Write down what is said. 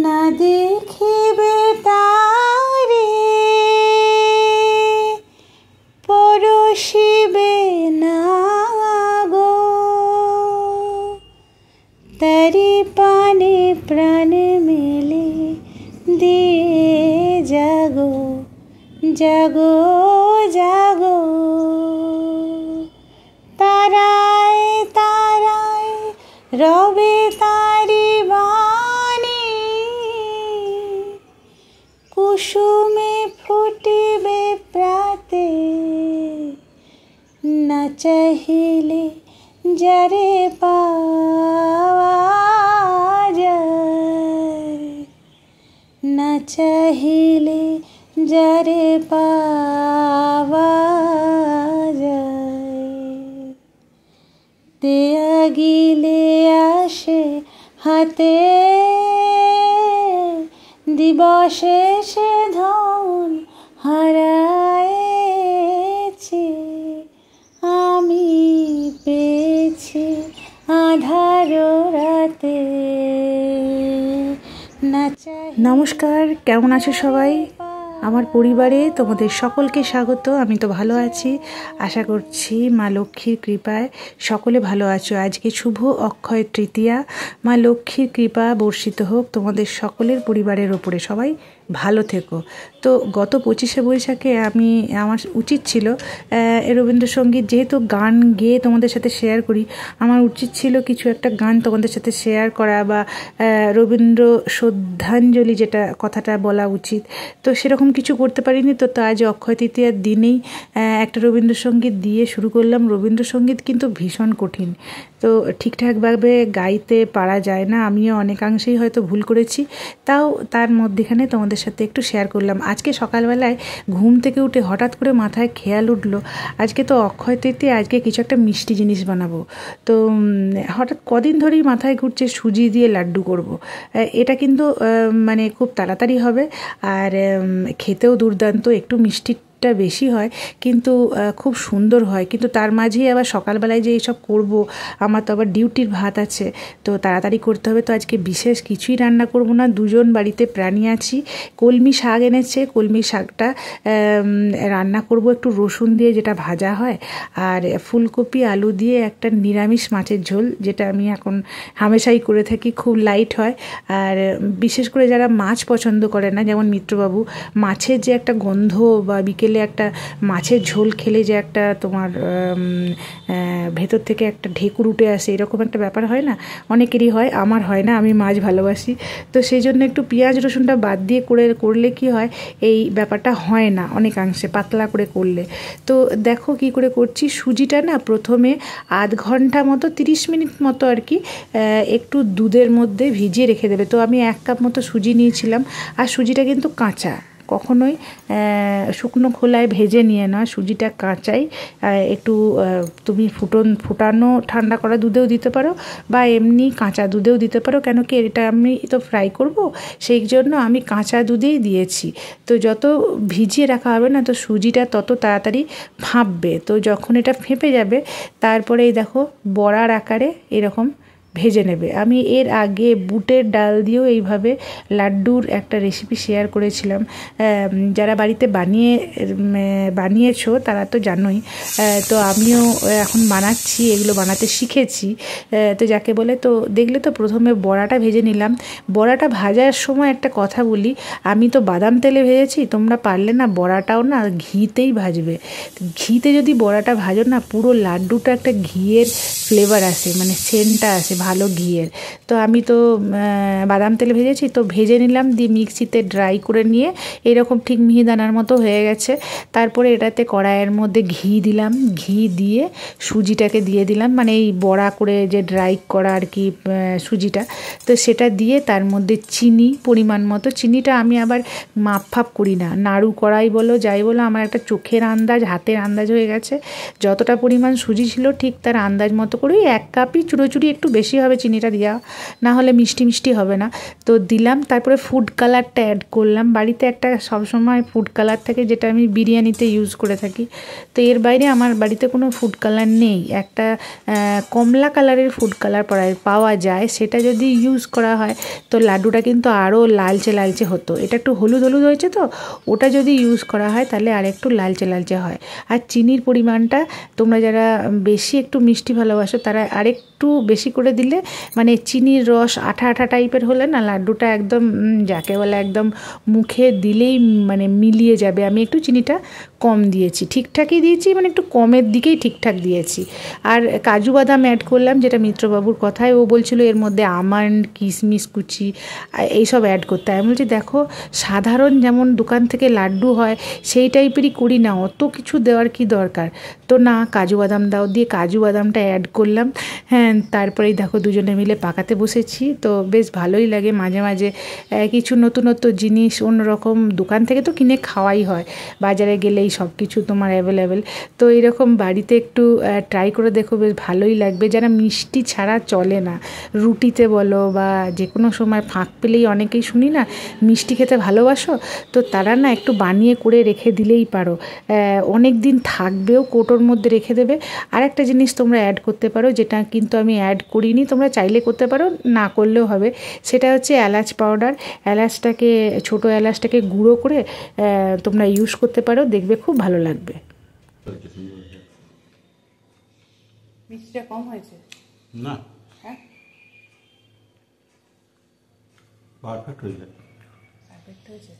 না দেখিবে তারে পরশিবে না গো, তারি পানে প্রাণ মেলে দিয়ে জাগো জাগো জাগো। তারায় তারায় রবে তারি বাণী, কুসুমে ফুটিবে প্রাতে, না চাহিলে যারে পাওয়া যায়, না চাহিলে যারে পাওয়া যায়। দেয়া গিলে আসে হাতে, দিবসে সে ধন হারায়েছি, আমি পেয়েছি আধার রাতে। নমস্কার, কেমন আছো সবাই? আমার পরিবারে তোমাদের সকলকে স্বাগত। আমি তো ভালো আছি, আশা করছি মা লক্ষ্মীর কৃপায় সকলে ভালো আছো। আজকে শুভ অক্ষয় তৃতীয়া, মা লক্ষ্মীর কৃপা বর্ষিত হোক তোমাদের সকলের পরিবারের ওপরে। সবাই ভালো থেকো। তো গত 25শে বৈশাখে আমার উচিত ছিল রবীন্দ্রসঙ্গীত, যেহেতু গান গেয়ে তোমাদের সাথে শেয়ার করি, আমার উচিত ছিল কিছু একটা গান তোমাদের সাথে শেয়ার করা বা রবীন্দ্র শ্রদ্ধাঞ্জলি যেটা কথাটা বলা উচিত, তো সেরকম কিছু করতে পারিনি। তো আজ অক্ষয় তৃতীয়ার দিনেই একটা রবীন্দ্রসঙ্গীত দিয়ে শুরু করলাম। রবীন্দ্রসঙ্গীত কিন্তু ভীষণ কঠিন, তো ঠিকঠাকভাবে গাইতে পারা যায় না। আমিও অনেকাংশেই হয়তো ভুল করেছি, তাও তার মধ্যেখানে তোমাদের সাথে একটু শেয়ার করলাম। আজকে সকালবেলায় ঘুম থেকে উঠে হঠাৎ করে মাথায় খেয়াল উঠলো, আজকে তো অক্ষয় তৃতীয়া, আজকে কিছু একটা মিষ্টি জিনিস বানাবো। তো হঠাৎ কদিন ধরেই মাথায় ঘুরছে সুজি দিয়ে লাড্ডু করব। এটা কিন্তু মানে খুব তাড়াতাড়ি হবে, আর খেতেও দুর্দান্ত, একটু মিষ্টি বেশি হয় কিন্তু খুব সুন্দর হয়। কিন্তু তার মাঝেই আবার সকালবেলায় যে এইসব করব, আমার তো আবার ডিউটির ভাত আছে, তো তাড়াতাড়ি করতে হবে। তো আজকে বিশেষ কিছুই রান্না করব না, দুজন বাড়িতে প্রাণী আছি। কলমি শাক এনেছে, কলমি শাকটা রান্না করব একটু রসুন দিয়ে, যেটা ভাজা হয়, আর ফুলকপি আলু দিয়ে একটা নিরামিষ মাছের ঝোল, যেটা আমি এখন হামেশাই করে থাকি, খুব লাইট হয়। আর বিশেষ করে যারা মাছ পছন্দ করে না, যেমন মিত্রবাবু, মাছের যে একটা গন্ধ বা বিকেলে একটা মাছের ঝোল খেলে যে একটা তোমার ভেতর থেকে একটা ঢেকুর উঠে আসে, এরকম একটা ব্যাপার হয় না, অনেকেরই হয়, আমার হয় না, আমি মাছ ভালোবাসি। তো সেই জন্য একটু পেঁয়াজ রসুনটা বাদ দিয়ে করলে কি হয়, এই ব্যাপারটা হয় না অনেকাংশে, পাতলা করে করলে। তো দেখো কি করে করছি। সুজিটা না প্রথমে আধ ঘন্টা মতো, 30 মিনিট মতো আর কি, একটু দুধের মধ্যে ভিজিয়ে রেখে দেবে। তো আমি 1 কাপ মতো সুজি নিয়েছিলাম, আর সুজিটা কিন্তু কাঁচা, কখনোই শুকনো খোলায় ভেজে নিয়ে না, সুজিটা কাঁচাই। একটু তুমি ফুটানো ঠান্ডা করা দুধেও দিতে পারো, বা এমনি কাঁচা দুধেও দিতে পারো, কেন কি এটা আমি তো ফ্রাই করব, সেই জন্য আমি কাঁচা দুধেই দিয়েছি। তো যত ভিজিয়ে রাখা হবে না, তো সুজিটা তত তাড়াতাড়ি ফাঁপবে। তো যখন এটা ফেঁপে যাবে, তারপরে এই দেখো বড়ার আকারে এরকম ভেজে নেবে। আমি এর আগে বুটের ডাল দিয়েও এইভাবে লাড্ডুর একটা রেসিপি শেয়ার করেছিলাম, যারা বাড়িতে বানিয়েছো তারা তো জানোই। তো আমিও এখন বানাচ্ছি, এগুলো বানাতে শিখেছি। তো যাকে বলে, তো দেখলে তো প্রথমে বড়াটা ভেজে নিলাম। বড়াটা ভাজার সময় একটা কথা বলি, আমি তো বাদাম তেলে ভেজেছি, তোমরা পারলে না বড়াটাও না ঘিতেই ভাজবে। ঘিতে যদি বড়াটা ভাজো না, পুরো লাড্ডুটা একটা ঘিয়ের ফ্লেভার আসে, মানে সেন্টটা আসে ভালো ঘিয়ের। তো আমি তো বাদাম তেলে ভেজেছি, তো ভেজে নিলাম, দিয়ে মিক্সিতে ড্রাই করে নিয়ে এরকম ঠিক মিহিদানার মতো হয়ে গেছে। তারপরে এটাতে কড়াইয়ের মধ্যে ঘি দিলাম, ঘি দিয়ে সুজিটাকে দিয়ে দিলাম, মানে এই বড়া করে যে ড্রাই করা আর কি সুজিটা, তো সেটা দিয়ে তার মধ্যে চিনি পরিমাণ মতো। চিনিটা আমি আবার মাপফাপ করি না, নাড়ু কড়াই বলো যাই বলো, আমার একটা চোখের আন্দাজ, হাতের আন্দাজ হয়ে গেছে। যতটা পরিমাণ সুজি ছিল ঠিক তার আন্দাজ মতো করে 1 কাপই, চুরোচুরি একটু বেশি বেশি হবে চিনিটা দেওয়া, না হলে মিষ্টি মিষ্টি হবে না। তো দিলাম, তারপরে ফুড কালারটা অ্যাড করলাম। বাড়িতে একটা সবসময় ফুড কালার থাকে যেটা আমি বিরিয়ানিতে ইউজ করে থাকি। তো এর বাইরে আমার বাড়িতে কোনো ফুড কালার নেই। একটা কমলা কালারের ফুড কালার পাওয়া যায়, সেটা যদি ইউজ করা হয় তো লাড্ডুটা কিন্তু আরও লালচে লালচে হতো। এটা একটু হলুদ হলুদ হয়েছে, তো ওটা যদি ইউজ করা হয় তাহলে আর একটু লালচে লালচে হয়। আর চিনির পরিমাণটা তোমরা যারা বেশি একটু মিষ্টি ভালোবাসো তারা আরেকটু বেশি করে দিলে, মানে চিনির রস আঠা আঠা টাইপের হলে না লাড্ডুটা একদম যাকে বলে একদম মুখে দিলেই মানে মিলিয়ে যাবে। আমি একটু চিনিটা কম দিয়েছি, ঠিকঠাকই দিয়েছি, মানে একটু কমের দিকেই ঠিকঠাক দিয়েছি। আর কাজু বাদাম অ্যাড করলাম, যেটা মিত্রবাবুর কথায় ও বলছিল এর মধ্যে আমন্ড, কিশমিশ কুচি এইসব অ্যাড করতে। আমি বলছি দেখো, সাধারণ যেমন দোকান থেকে লাড্ডু হয় সেই টাইপেরই করি না, অত কিছু দেওয়ার কি দরকার। তো না, কাজু বাদাম দাও দিয়ে কাজু বাদামটা অ্যাড করলাম। হ্যাঁ, তারপরেই দেখো দুজনে মিলে পাকাতে বসেছি। তো বেশ ভালোই লাগে মাঝে মাঝে কিছু নতুনত্ব জিনিস, অন্যরকম। দোকান থেকে তো কিনে খাওয়াই হয়, বাজারে গেলেই সব কিছু তোমার অ্যাভেলেবেল। তো এরকম বাড়িতে একটু ট্রাই করে দেখো, বেশ ভালোই লাগবে। যারা মিষ্টি ছাড়া চলে না, রুটিতে বলো বা যে কোনো সময় ফাঁক পেলেই অনেকেই শুনি না মিষ্টি খেতে ভালোবাসো, তো তারা না একটু বানিয়ে করে রেখে দিলেই পারো, অনেক দিন থাকবেও, কৌটোর মধ্যে রেখে দেবে। আর একটা জিনিস তোমরা অ্যাড করতে পারো, যেটা কিন্তু আমি অ্যাড করিনি, তোমরা চাইলে করতে পারো, না করলেও হবে। সেটা হচ্ছে এলাচ পাউডার। এলাচটাকে, ছোটো এলাচটাকে গুঁড়ো করে তোমরা ইউজ করতে পারো, দেখবে খুব ভালো লাগবে। মিষ্টিটা কম হয়েছে না, হ্যাঁ, পারফেক্ট হয়েছে। পারফেক্ট হয়েছে।